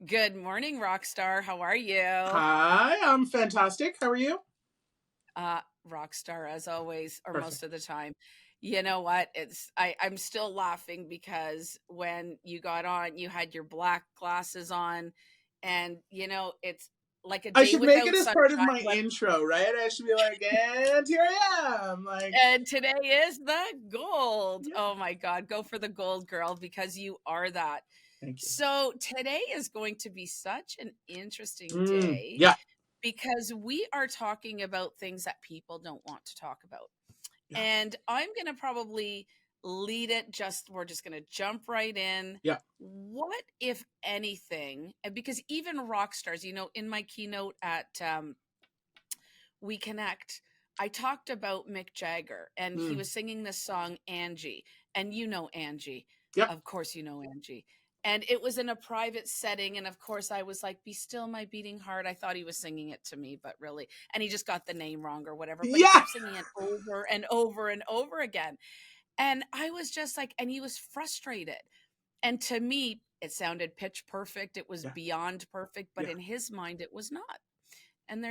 Good morning, Rockstar. How are you? Hi, I'm fantastic. How are you? Rockstar as always, or most Perfect. of the time. You know what? I'm still laughing because when you got on, you had your black glasses on, and it's like a I day should make it without as part of sunshine. my intro, right? I should be like, and here I am. Like, And today is the gold. yeah, Oh my God, go for the gold, girl, because you are that. thank you. So today is going to be such an interesting day Yeah, because we are talking about things that people don't want to talk about. yeah, And I'm going to probably lead it we're just going to jump right in. yeah. What, if anything, and because even rock stars, in my keynote at We Connect, I talked about Mick Jagger and he Mm, was singing this song, Angie. And you know Angie. yep, Of course, you know Angie. And it was in a private setting. And of course, I was like, Be still, my beating heart. I thought he was singing it to me, but really, and he just got the name wrong or whatever. But he yeah, kept singing it over and over and over again. And I was just like, and he was frustrated. And to me, it sounded pitch perfect. It was yeah, beyond perfect, but yeah. in his mind, it was not. And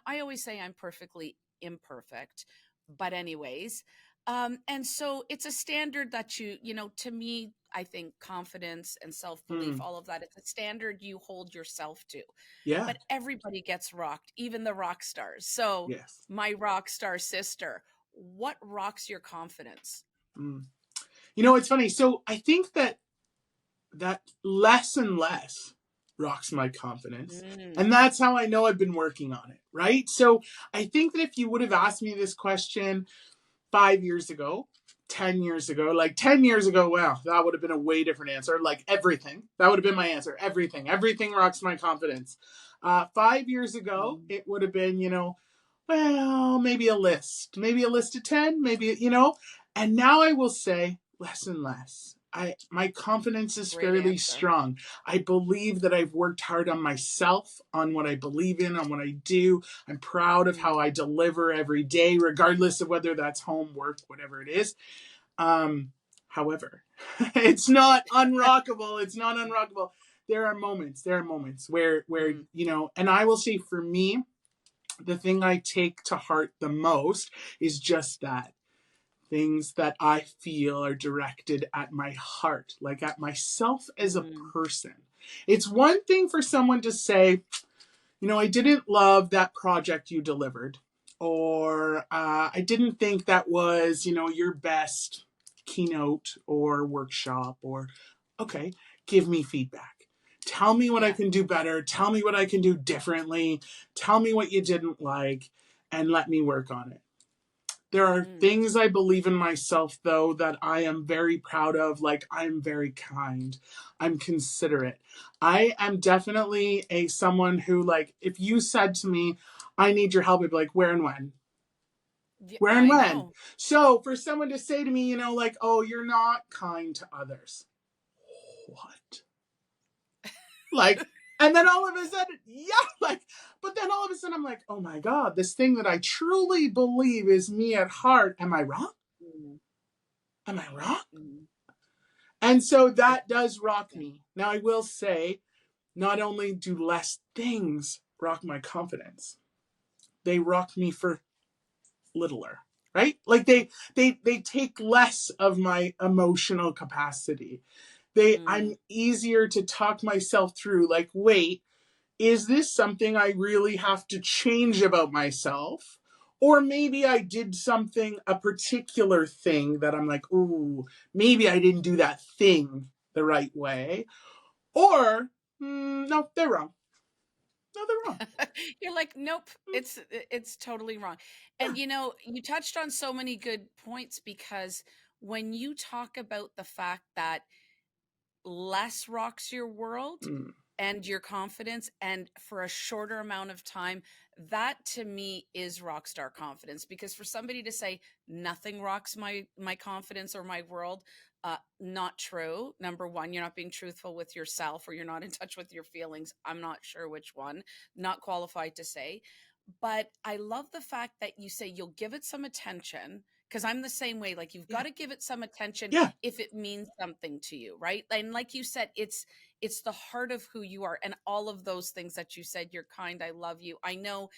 I always say I'm perfectly imperfect, but anyways, and so it's a standard that to me, I think confidence and self belief, Mm, all of that, it's a standard you hold yourself to. yeah, But everybody gets rocked, even the rock stars. So, yes. my rock star sister, what rocks your confidence? Mm. It's funny. So I think that less and less rocks my confidence. Mm, And that's how I know I've been working on it, right? So I think that if you would have asked me this question 5 years ago, 10 years ago, like 10 years ago, well, that would have been a way different answer. Like everything. That would have been my answer. Everything. Everything rocks my confidence. 5 years ago, mm, it would have been, well, maybe a list of 10, maybe, and now I will say less and less. My confidence is great fairly answer. strong. I believe that I've worked hard on myself, on what I believe in, on what I do. I'm proud of how Mm. I deliver every day, regardless of whether that's home, work, whatever it is. However, it's not unrockable. It's not unrockable. There are moments. There are moments where Mm, and I will say for me, the thing I take to heart the most is just that things that I feel are directed at my heart, like at myself as a mm, person. It's one thing for someone to say, I didn't love that project you delivered, or I didn't think that was, your best keynote or workshop, or okay, give me feedback. Tell me what I yeah. can do better. Tell me what I can do differently. Tell me what you didn't like, and let me work on it. There are Mm, things I believe in myself, though, that I am very proud of. Like, I'm very kind. I'm considerate. I am definitely a someone who, like, if you said to me, I need your help, I'd be like, where and when? yeah, Where and I when? know. So for someone to say to me, like, oh, you're not kind to others. What? Like, and then all of a sudden, yeah, like, but then all of a sudden I'm like, oh my God, this thing that I truly believe is me at heart. Am I wrong? Mm, Am I wrong? mm. And so I that does rock me. Now, I will say, not only do less things rock my confidence, they rock me for littler, right? Like they take less of my emotional capacity. I'm Mm, easier to talk myself through. Like, wait, is this something I really have to change about myself? Or maybe I did something, a particular thing that I'm like, ooh, maybe I didn't do that thing the right way. Or, no, they're wrong. No, they're wrong. You're like, nope, Mm, it's totally wrong. yeah. And you touched on so many good points because when you talk about the fact that less rocks your world Mm, and your confidence and for a shorter amount of time, that to me is rock star confidence. Because for somebody to say nothing rocks my confidence or my world, not true. Number one, you're not being truthful with yourself or you're not in touch with your feelings. I'm not sure which one, not qualified to say. But I love the fact that you say you'll give it some attention, because I'm the same way. Like, you've got Yeah. to give it some attention Yeah. if it means something to you, right? And like you said, it's the heart of who you are, and all of those things that you said. You're kind, I love you. I know,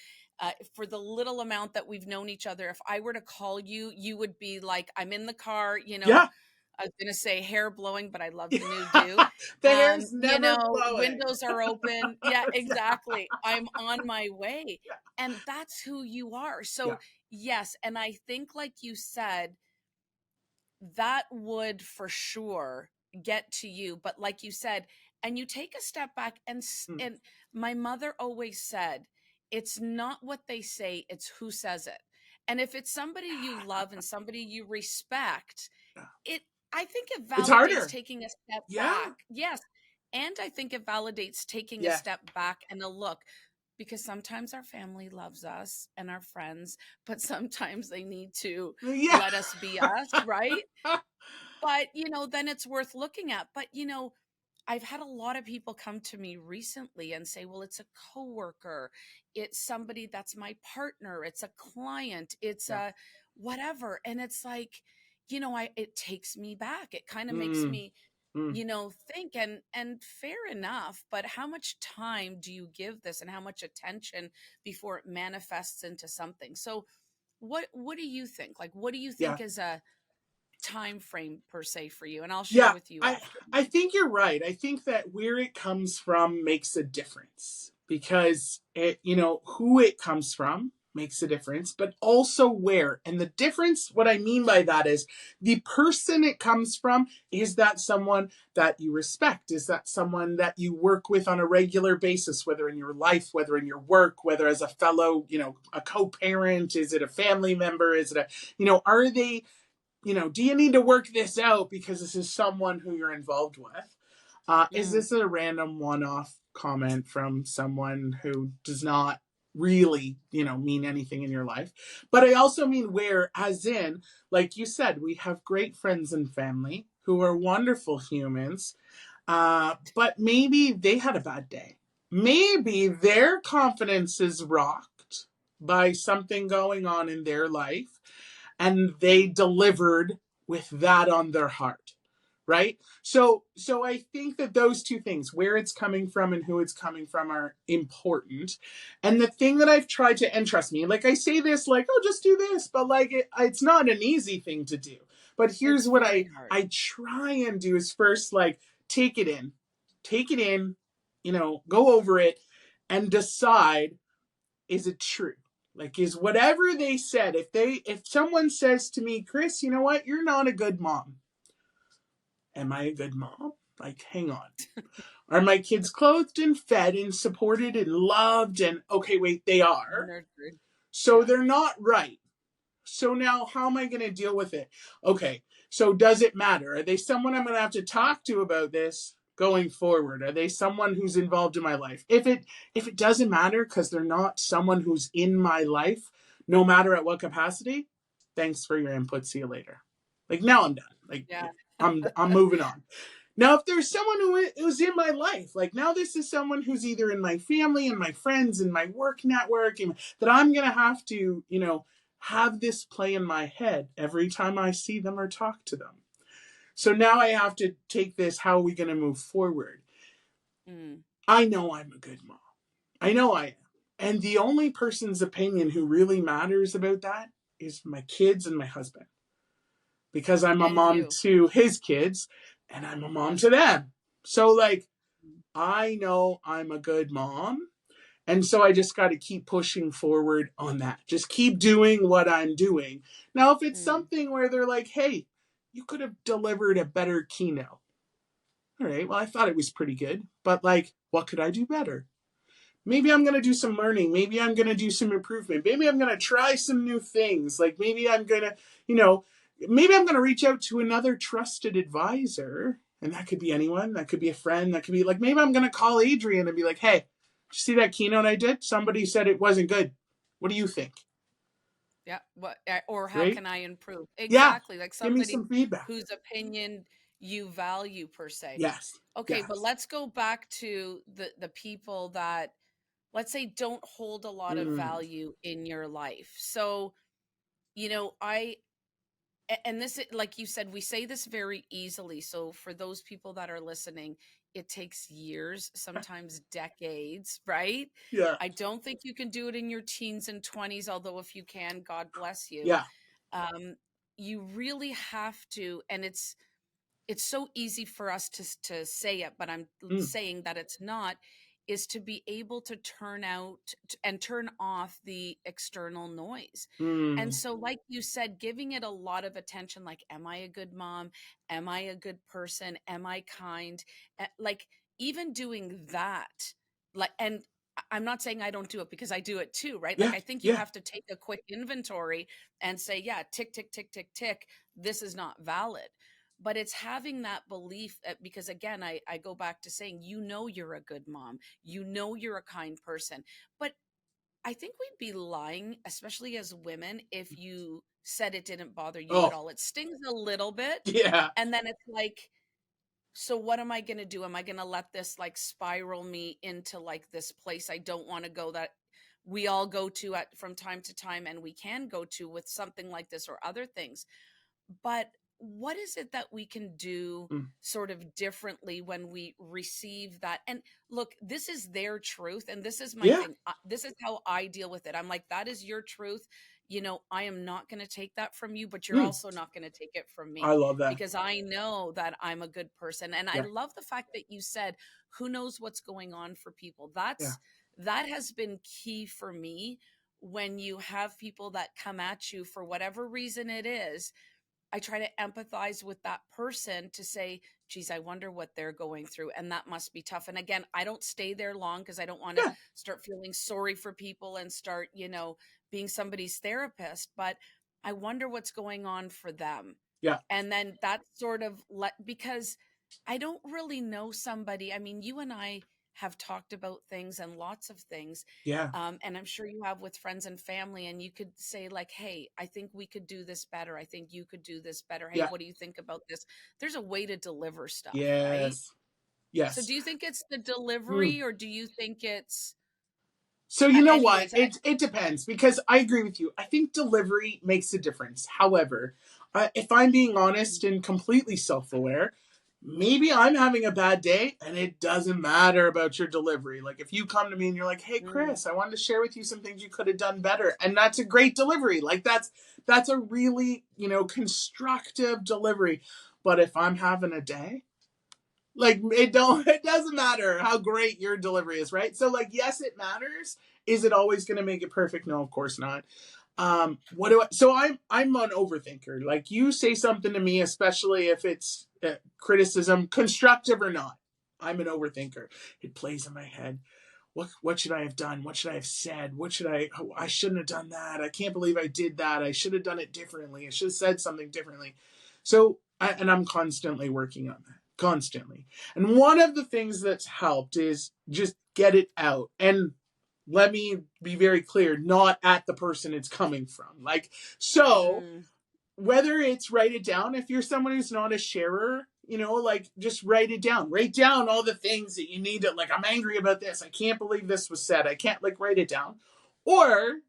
for the little amount that we've known each other, if I were to call you, you would be like, I'm in the car, Yeah. I was gonna say hair blowing, but I love the new do. The hair's never blowing. Windows are open. Yeah, Yeah. exactly. I'm on my way. And that's who you are. Yeah. So, yes, and I think, like you said, that would for sure get to you. But like you said, and you take a step back, Mm. and my mother always said, it's not what they say, it's who says it. And if it's somebody you love and somebody you respect, Yeah. it I think it It's validates harder. taking a step Yeah. back. Yes. And I think it validates taking a Yeah. step back and a look, because sometimes our family loves us and our friends, but sometimes they need to Yeah. let us be us, right? But, then it's worth looking at. But, I've had a lot of people come to me recently and say, well, it's a coworker, it's somebody that's my partner, it's a client, it's Yeah. a whatever. And it's like, it takes me back. It kind of makes Mm. me, Mm. think, and fair enough, but how much time do you give this, and how much attention before it manifests into something? So what do you think? Like, what do you Yeah. think is a time frame per se for you? And I'll share Yeah, with you I after. I think you're right. I think that where it comes from makes a difference, because who it comes from makes a difference, but also where. And the difference, what I mean by that is, the person it comes from, is that someone that you respect? Is that someone that you work with on a regular basis, whether in your life, whether in your work, whether as a fellow, a co-parent? Is it a family member? Is it are they, do you need to work this out because this is someone who you're involved with? Is Mm, this a random one off comment from someone who does not really, mean anything in your life? But I also mean where, as in, like you said, we have great friends and family who are wonderful humans, but maybe they had a bad day. Maybe their confidence is rocked by something going on in their life, and they delivered with that on their heart, right? So I think that those two things, where it's coming from and who it's coming from, are important. And the thing that I've tried to, and trust me, like I say this like, oh, just do this, but like it's not an easy thing to do. But it's here's what very I hard. I try and do is, first, like, take it in. Take it in, go over it and decide, is it true? Like, is whatever they said, if someone says to me, Chris, you know what, you're not a good mom. Am I a good mom? Like, hang on. Are my kids clothed and fed and supported and loved? And okay, wait, they are. Nurtured. So Yeah. they're not right. So now how am I going to deal with it? Okay, so does it matter? Are they someone I'm going to have to talk to about this going forward? Are they someone who's involved in my life? If it doesn't matter because they're not someone who's in my life, no matter at what capacity, thanks for your input. See you later. Like, now I'm done. Like, Yeah. I'm moving on. Now, if there's someone who's in my life, like, now this is someone who's either in my family and my friends and my work network, and that I'm going to have to, have this play in my head every time I see them or talk to them. So now I have to take this, how are we going to move forward? Mm, I know I'm a good mom. I know I am. And the only person's opinion who really matters about that is my kids and my husband. Because I'm a and mom you. to his kids and I'm a mom Yes. to them. So, like, Mm, I know I'm a good mom. And so I just got to keep pushing forward on that. Just keep doing what I'm doing. Now, if it's mm, something where they're like, hey, you could have delivered a better keynote. All right, well, I thought it was pretty good, but like, what could I do better? Maybe I'm going to do some learning. Maybe I'm going to do some improvement. Maybe I'm going to try some new things. Like, maybe I'm going to, you know, maybe I'm going to reach out to another trusted advisor. And that could be anyone. That could be a friend. That could be like, maybe I'm going to call Adrian and be like, hey, did you see that keynote I did? Somebody said it wasn't good. What do you think? yeah. Or how Right? can I improve? Yeah. Exactly. Like Give me somebody some feedback. whose opinion you value per se. Yes. Okay, but Yes. let's go back to the people that, let's say, don't hold a lot of Mm. value in your life. So, I And this, like you said, we say this very easily. So for those people that are listening, it takes years, sometimes decades, right? Yeah. I don't think you can do it in your teens and 20s, although if you can, God bless you. Yeah. Um, you really have to, and it's so easy for us to say it, but I'm Mm, saying that it's not, is to be able to turn out and turn off the external noise. And mm, so, like you said, giving it a lot of attention, like, am I a good mom? Am I a good person? Am I kind? Like, even doing that, like, and I'm not saying I don't do it, because I do it too, right? Like, yeah. I think you Yeah. have to take a quick inventory and say, yeah, tick, tick, tick, tick, tick, this is not valid. But it's having that belief, because again, I go back to saying, you're a good mom, you're a kind person. But I think we'd be lying, especially as women, if you said it didn't bother you at Oh, all. It stings a little bit. yeah. And then it's like, so what am I going to do? Am I going to let this like spiral me into like this place I don't want to go, that we all go to at from time to time, and we can go to with something like this or other things? But what is it that we can do Mm, sort of differently when we receive that? And look, this is their truth, and this is my yeah. thing. This is how I deal with it. I'm like, that is your truth. I am not going to take that from you, but you're Mm, also not going to take it from I me, love that. because I know that I'm a good person. And I Yeah. love the fact that you said, who knows what's going on for people. Yeah. That has been key for me. When you have people that come at you for whatever reason it is, I try to empathize with that person to say, geez, I wonder what they're going through. And that must be tough. And again, I don't stay there long, because I don't want to Yeah. start feeling sorry for people and start, being somebody's therapist. But I wonder what's going on for them. Yeah. And then that sort of because I don't really know somebody. I mean, you and I have talked about things, and lots of things, Yeah. and I'm sure you have with friends and family, and you could say, like, hey, I think we could do this better. I think you could do this better. Hey, Yeah. what do you think about this? There's a way to deliver stuff, right? Yes. So Yes. do you think it's the Mm. delivery, or do you think it's So you know what? anyways? It depends, because I agree with you. I think delivery makes a difference. However, if I'm being honest and completely self-aware, maybe I'm having a bad day, and it doesn't matter about your delivery. Like if you come to me and you're like, "Hey, Mm, Chris, I wanted to share with you some things you could have done better," and that's a great delivery. Like that's a really constructive delivery. But if I'm having a day, like it doesn't matter how great your delivery is, right? So like yes, it matters. Is it always going to make it perfect? No, of course not. What do I so I'm an overthinker. Like you say something to me, especially if it's criticism, constructive or not, I'm an overthinker. It plays in my head. What should I have done? What should I have said? What should I shouldn't have done that. I can't believe I did that. I should have done it differently. I should have said something differently. So and I'm constantly working on that. Constantly. And one of the things that's helped is just get it out. And let me be very clear, not at the person it's coming from. Like, so mm, whether it's write it down, if you're someone who's not a sharer, like just write it down. Write down all the things that you need to, like, I'm angry about this. I can't believe this was said. I can't, like, write it down. Or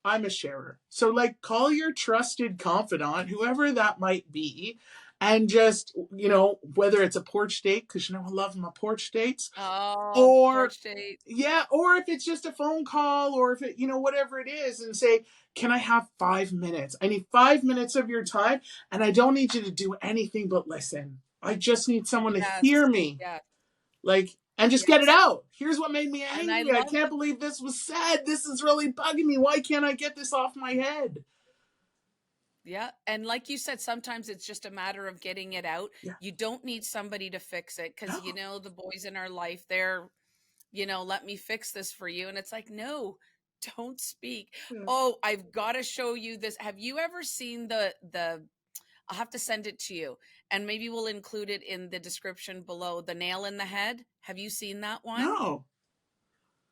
I'm a sharer. So, like, call your trusted confidant, whoever that might be, and just, whether it's a porch date, because, I love my porch dates, oh, or porch date. yeah, or if it's just a phone call, or if it, whatever it is, and say, can I have 5 minutes? I need 5 minutes of your time, and I don't need you to do anything but listen. I just need someone to hear Yes, me, yes, like, and just get it yes. out. Here's what made me And I angry. I love can't believe this was said. This is really bugging me. Why can't I get this off my head? Yeah. And like you said, sometimes it's just a matter of getting it out. Yeah. You don't need somebody to fix it, because, No. the boys in our life, they're, let me fix this for you. And it's like, no, don't speak. Yeah. Oh, I've got to show you this. Have you ever seen I'll have to send it to you, and maybe we'll include it in the description below, the nail in the head. Have you seen that one? No.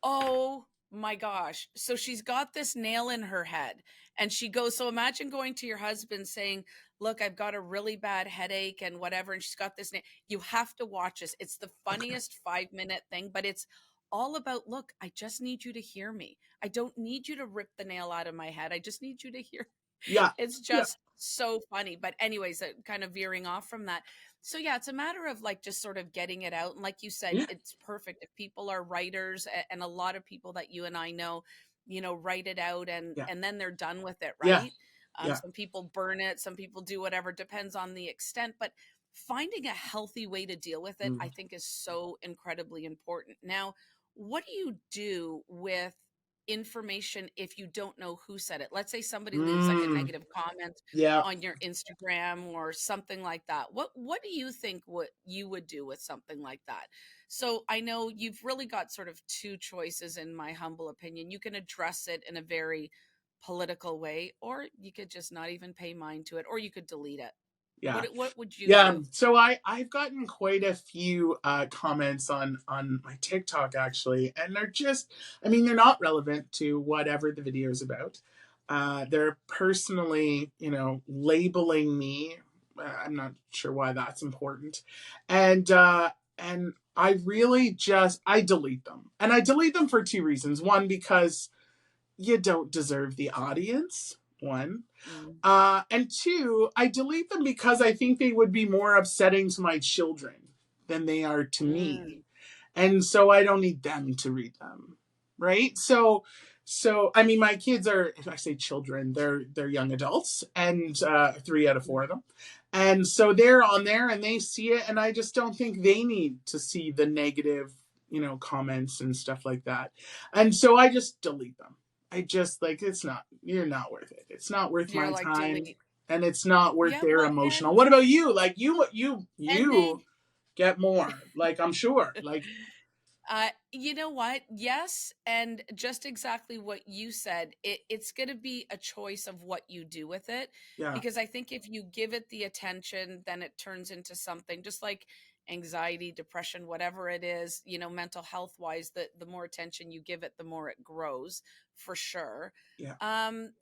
Oh my gosh. So she's got this nail in her head, and she goes, so imagine going to your husband saying, look, I've got a really bad headache and whatever. And she's got this nail. You have to watch this. It's the Okay. funniest 5-minute thing, but it's all about, look, I just need you to hear me. I don't need you to rip the nail out of my head. I just need you to hear. Yeah. It's Yeah. just so funny. But anyways, kind of veering off from that. So yeah, it's a matter of like just sort of getting it out. And like you said, Yeah, it's perfect if people are writers, and a lot of people that you and I know, write it out, and yeah, then they're done with it, yeah, right? yeah. Some people burn it, some people do whatever, depends on the extent. But finding a healthy way to deal with it, I Mm. think, is so incredibly important. Now, what do you do with information if you don't know who said it? Let's say somebody leaves like a Mm. negative comment Yeah, on your Instagram or something like that. What do you think what you would do with something like that? So I know you've really got sort of two choices in my humble opinion. You can address it in a very political way, or you could just not even pay mind to it, or you could delete it. yeah. What would you Yeah, do? so I've gotten quite a few comments on my TikTok actually, and they're just, I mean, they're not relevant to whatever the video is about. They're personally, labeling me. I'm not sure why that's important, and I really just I delete them, and I delete them for two reasons. One, because you don't deserve the audience. One, Mm, and two, I delete them because I think they would be more upsetting to my children than they are to me. mm, And so I don't need them to read them. Right? So I mean my kids are, if I say children, they're young adults, and 3 out of 4 of them. And so they're on there and they see it, and I just don't think they need to see the negative, comments and stuff like that. And so I just delete them. I just like, you're not worth it. It's not worth you're my like time, delete. and it's not worth Yeah, their well, emotional. What about you? Like and they you get more. Like I'm sure. Like You know what? Yes, and just exactly what you said. It's going to be a choice of what you do with it, yeah, because I think if you give it the attention, then it turns into something just like anxiety, depression, whatever it is, mental health wise. The more attention you give it, the more it grows, for sure. yeah,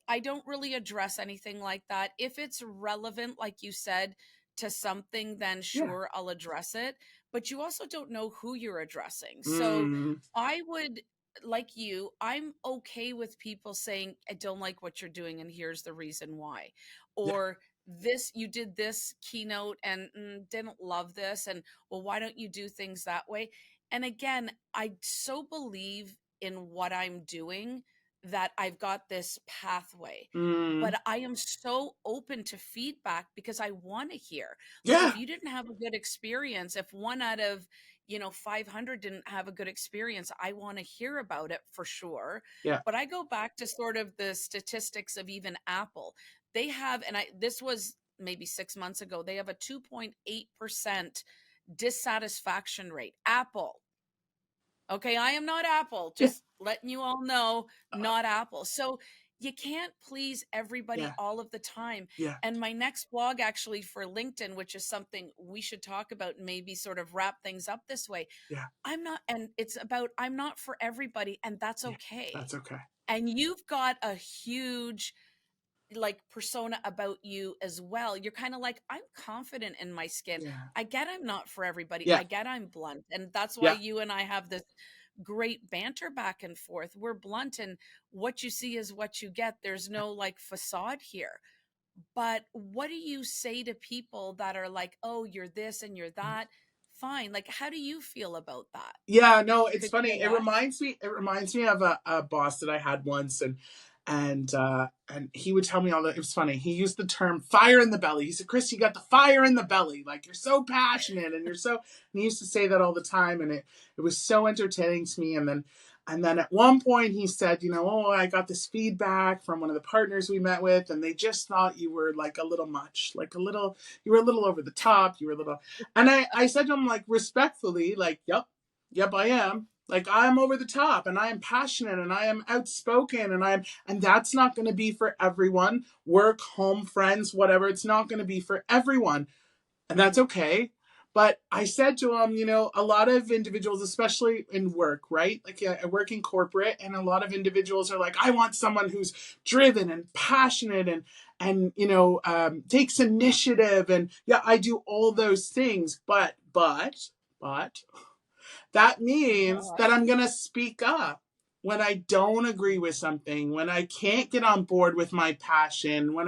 I don't really address anything like that. If it's relevant, like you said, to something, then yeah. sure, I'll address it, but you also don't know who you're addressing. So Mm, I would, like you, I'm okay with people saying, I don't like what you're doing, and here's the reason why. yeah. Or this, you did this keynote and didn't love this. And well, why don't you do things that way? And again, I so believe in what I'm doing that I've got this pathway. Mm, But I am so open to feedback because I want to hear. Like, yeah, if you didn't have a good experience, if one out of 500 didn't have a good experience, I want to hear about it for sure. yeah. But I go back to sort of the statistics of even Apple. They have, and this was maybe 6 months ago, they have a 2.8% dissatisfaction rate. Apple. Okay, I am not Apple. Yeah, Just letting you all know, uh, not Apple. So you can't please everybody yeah, all of the time. yeah, And my next blog, actually, for LinkedIn, which is something we should talk about, and maybe sort of wrap things up this way. yeah, I'm not, and it's about I'm not for everybody, and that's yeah. okay. That's okay. And you've got a huge like persona about you as well. You're kind of like, I'm confident in my skin. Yeah, I get I'm not for everybody. yeah, I get I'm blunt. And that's why yeah, you and I have this great banter back and forth. We're blunt, and what you see is what you get. There's no like facade here. But what do you say to people that are like, oh, you're this and you're that? Fine. Like, how do you feel about that? yeah. No, it's Could care funny. It less. reminds me. It reminds me of a boss that I had once, and he would tell me all that. It was funny. He used the term "fire in the belly." He said, "Chris, you got the fire in the belly. Like you're so passionate, and you're so." And he used to say that all the time, and it was so entertaining to me. And then at one point he said, "Oh, I got this feedback from one of the partners we met with, and they just thought you were like a little much, like a little. You were a little over the top. You were a little." And I said to him like respectfully, like, "Yep, I am." Like I'm over the top and I am passionate and I am outspoken and that's not going to be for everyone. Work, home, friends, whatever. It's not going to be for everyone. And that's okay. But I said to him, a lot of individuals, especially in work, right? Like yeah, I work in corporate and a lot of individuals are like, I want someone who's driven and passionate and takes initiative. And yeah, I do all those things. But that means that But I'm going to speak up. when I don't agree with something, when I can't get on board with my passion, when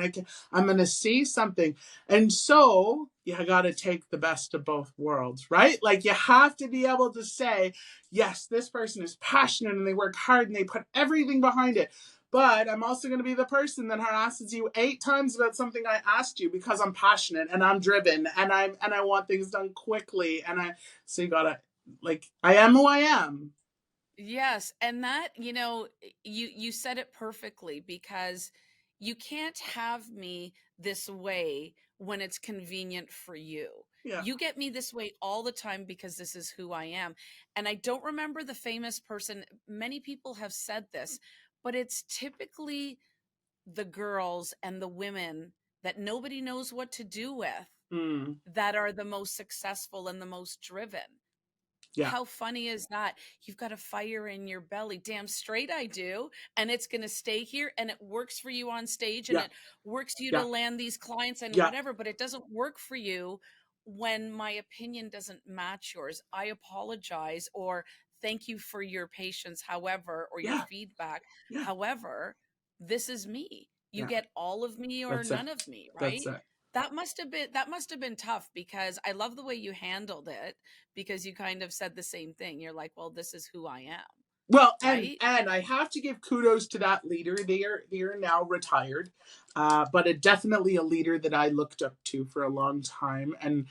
I'm going to say something. And so you got to take the best of both worlds, right? Like you have to be able to say, yes, this person is passionate and they work hard and they put everything behind it. But I'm also going to be the person that harasses you 8 times about something I asked you because I'm passionate and I'm driven and I want things done quickly. So you gotta, like, I am who I am. Yes, and that, you said it perfectly, because you can't have me this way when it's convenient for you. Yeah. You get me this way all the time because this is who I am. And I don't remember the famous person. Many people have said this, but it's typically the girls and the women that nobody knows what to do with Mm, that are the most successful and the most driven. yeah. How funny is that? You've got a fire in your belly. Damn straight I do. And it's going to stay here, and it works for you on stage, and Yeah. it works you to Yeah. land these clients and Yeah. whatever, but it doesn't work for you when my opinion doesn't match yours. I apologize, or thank you for your patience, however, or your Yeah. feedback. Yeah. However, this is me. You Yeah. get all of me or That's it. none of me, That's right? it. That must have been tough, because I love the way you handled it, because you kind of said the same thing. You're like, well, this is who I am, Well, right? and I have to give kudos to that leader. They are now retired, but definitely a leader that I looked up to for a long time, and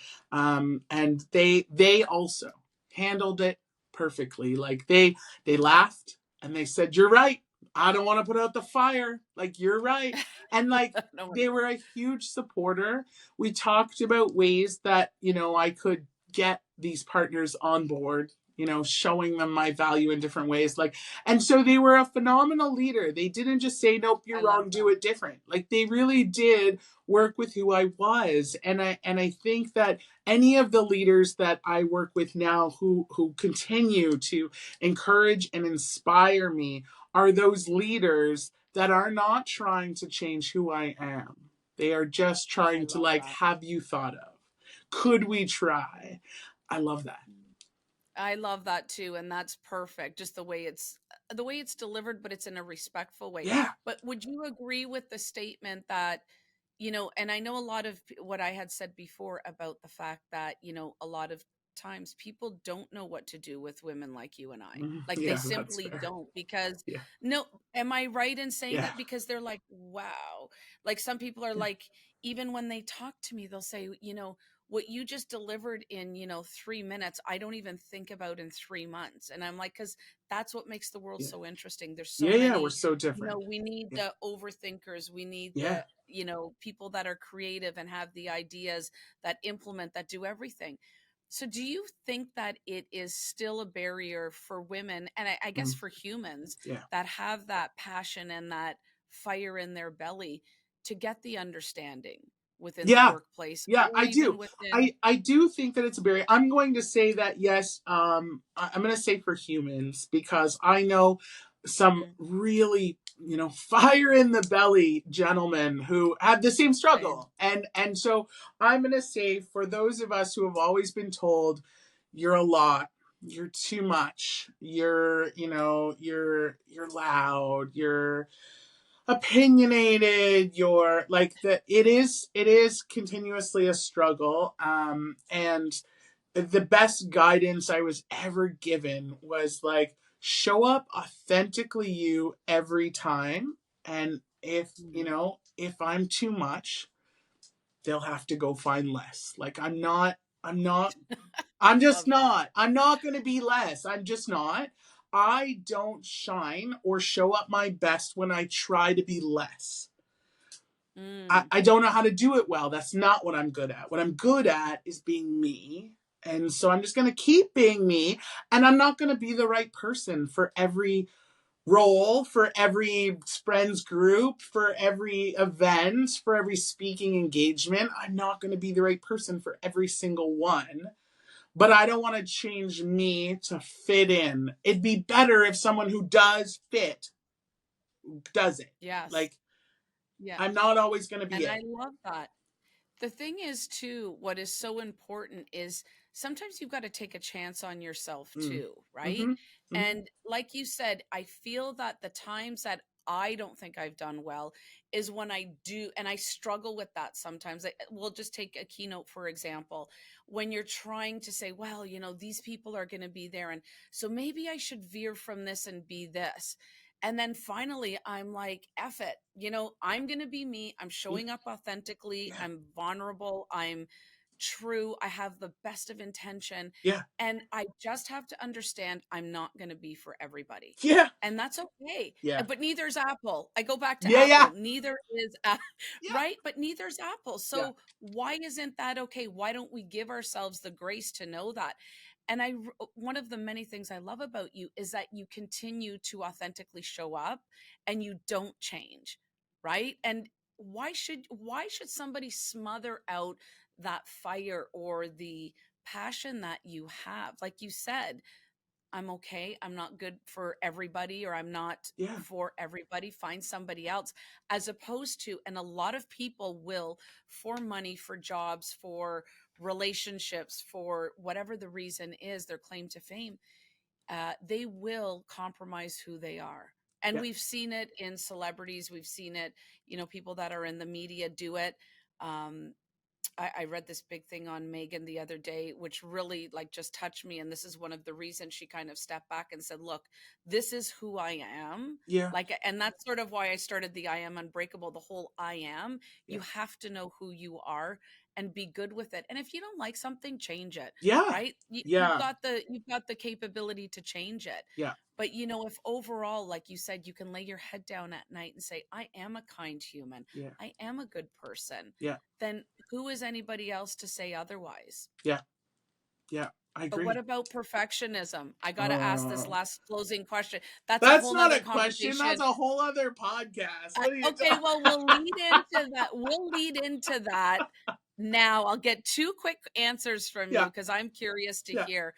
they also handled it perfectly. Like they laughed and they said, "You're right. I don't want to put out the fire. Like you're right," and like No one. they were a huge supporter. We talked about ways that I could get these partners on board, showing them my value in different ways. Like, and so they were a phenomenal leader. They didn't just say, nope, you're I love wrong, do that. it different. Like they really did work with who I was. And I think that any of the leaders that I work with now who continue to encourage and inspire me are those leaders that are not trying to change who I am. They are just I trying to, love like, that. have you thought of? Could we try? I love that. I love that too, and that's perfect. Just the way it's delivered, but it's in a respectful way. Yeah. But would you agree with the statement that, and I know a lot of what I had said before about the fact that, a lot of times people don't know what to do with women like you and I. Mhm. Like they Yeah, that's simply fair. don't, because Yeah. no, am I right in saying Yeah. that? Because they're like, wow. Like some people are Yeah. like, even when they talk to me, they'll say, what you just delivered in 3 minutes, I don't even think about in 3 months. And I'm like, because that's what makes the world Yeah. so interesting. There's so Yeah. Yeah. We're many, so different. we need Yeah. the overthinkers, we need Yeah. the people that are creative and have the ideas, that implement, that do everything. So do you think that it is still a barrier for women, and I guess Mm. for humans, Yeah. that have that passion and that fire in their belly, to get the understanding within the Yeah. workplace, Yeah, or I even do. within. I do think that it's a barrier. I'm going to say that yes. I'm going to say for humans because I know some Mm, really fire in the belly gentlemen who have the same same. struggle, and so I'm going to say for those of us who have always been told you're a lot, you're too much, you're loud, you're opinionated, you're like that, it is continuously a struggle, and the best guidance I was ever given was like show up authentically you every time, and Mhm. if I'm too much, they'll have to go find less. Like I'm not I'm just Love that. not. I'm not going to be less. I'm just not. I don't shine or show up my best when I try to be less. I, Mm. I don't know how to do it well. That's not what I'm good at. What I'm good at is being me. And so I'm just going to keep being me. And I'm not going to be the right person for every role, for every friends group, for every event, for every speaking engagement. I'm not going to be the right person for every single one, but I don't want to change me to fit in. It'd be better if someone who does fit does it. Yes. Like, I'm Yes. not always going to be And I it. love that. The thing is, too, what is so important is sometimes you've got to take a chance on yourself Mm. too, right? Mm-hmm. Mhm. And like you said, I feel that the times that I don't think I've done well is when I do, and I struggle with that sometimes. We'll just take a keynote, for example, when you're trying to say, well, these people are going to be there. And so maybe I should veer from this and be this. And then finally, I'm like, F it. I'm going to be me. I'm Yeah. showing up authentically. Yeah. I'm vulnerable. I'm true. I have the best of intention. Yeah. And I just have to understand I'm not going to be for everybody. Yeah. And that's okay. Yeah. But neither is Apple. I go back to Yeah. Yeah. Apple. Neither is, Yeah. right? But neither is Apple. Yeah. So why isn't that okay? Why don't we give ourselves the grace to know that? And one of the many things I love about you is that you continue to authentically show up and you don't change, right? And why should somebody smother out that fire or the passion that you have? Like you said, I'm okay. I'm not good for everybody, or I'm not Yeah. for everybody. Find somebody else. As opposed to, and a lot of people will, for money, for jobs, for relationships, for whatever the reason is, their claim to fame, they will compromise who they are. And Yeah. we've seen it in celebrities. We've seen it, people that are in the media do it. Um, I read this big thing on Megan the other day, which really like just touched me. And this is one of the reasons she kind of stepped back and said, look, this is who I am. Yeah. Like, and that's sort of why I started the I am unbreakable, the whole I am. You Yeah. have to know who you are and be good with it. And if you don't like something, change it, Yeah. right? You've Yeah. got the capability to change it. Yeah. But if overall, like you said, you can lay your head down at night and say, I am a kind human, Yeah. I am a good person, Yeah. then who is anybody else to say otherwise? Yeah. Yeah. I But what agree. about perfectionism? I got to ask this Oh, last closing question. That's a that's whole not nother a question. That's conversation. a whole other podcast. What are you Okay, talking? well, we'll lead into that. We'll lead into that now. I'll get two quick answers from you Yeah. because I'm curious to Yeah. hear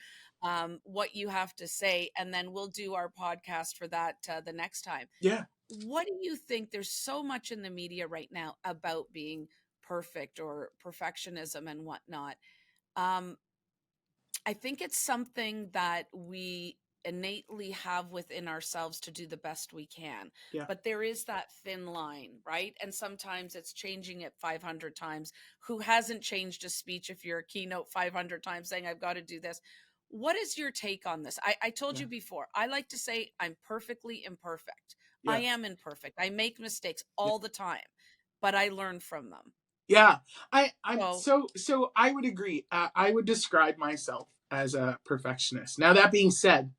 what you have to say, and then we'll do our podcast for that the next time. Yeah. What do you think? There's so much in the media right now about being perfect or perfectionism and whatnot. Um, I think it's something that we innately have within ourselves to do the best we can. Yeah. But there is that thin line, right? And sometimes it's changing it 500 times. Who hasn't changed a speech if you're a keynote 500 times saying, I've got to do this? What is your take on this? I told Yeah. you before, I like to say I'm perfectly imperfect. I Yeah. am imperfect. I make mistakes Yeah. all the time, but I learn from them. Yeah. I'm So, so I would agree. I would describe myself as a perfectionist. Now that being said,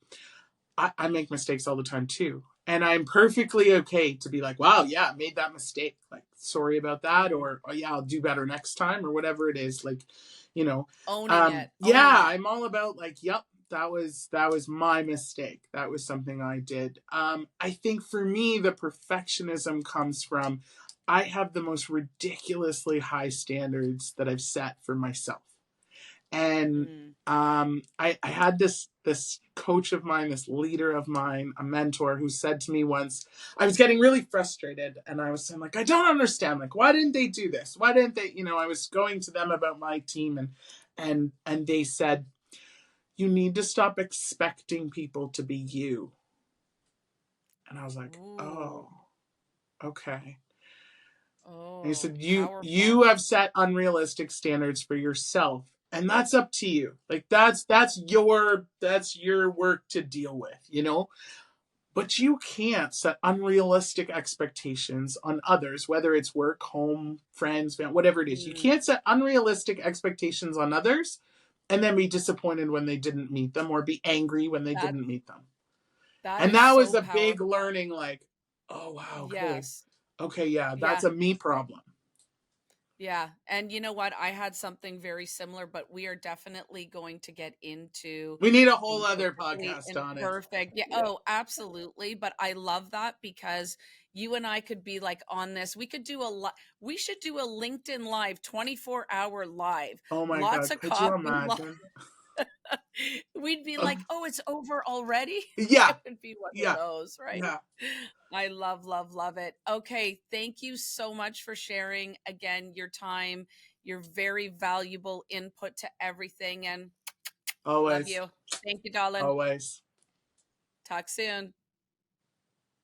I make mistakes all the time too. And I'm perfectly okay to be like, wow, yeah, I made that mistake. Like, sorry about that. mm, Or, oh, yeah, I'll do better next time or whatever it is. Like, you know, owning it, owning yeah, it. I'm all about like, yep, that was my mistake. That was something I did. I think for me, the perfectionism comes from I have the most ridiculously high standards that I've set for myself. And Mm, I had this coach of mine, this leader of mine, a mentor who said to me once, I was getting really frustrated and I was saying like, I don't understand, like, why didn't they do this? Why didn't they, I was going to them about my team and they said, you need to stop expecting people to be you. And I was like, ooh. oh, okay. And he Oh, said, you powerful. have set unrealistic standards for yourself. And that's up to you. Like that's your work to deal with. But you can't set unrealistic expectations on others, whether it's work, home, friends, family, whatever it is. You Mm, can't set unrealistic expectations on others and then be disappointed when they didn't meet them or be angry when they that didn't meet them. that And is that was so a big powerful. learning, like, oh wow, okay. Yes. Okay, yeah, that's Yeah. a me problem. Yeah. And you know what? I had something very similar, but we are definitely going to get into We need a whole being other perfectly podcast on it. imperfect. Yeah. Yeah. Oh, absolutely. But I love that because you and I could be like on this. We could do we should do a LinkedIn live, 24-hour live, Oh my lots God. of Could you coffee. imagine? We'd be Uh, like, oh, it's over already. yeah. It would be one of Yeah. those, right? Yeah. I love, love, love it. Okay. Thank you so much for sharing again your time, your very valuable input to everything. And love Always. you. Thank you, darling. Always. Talk soon.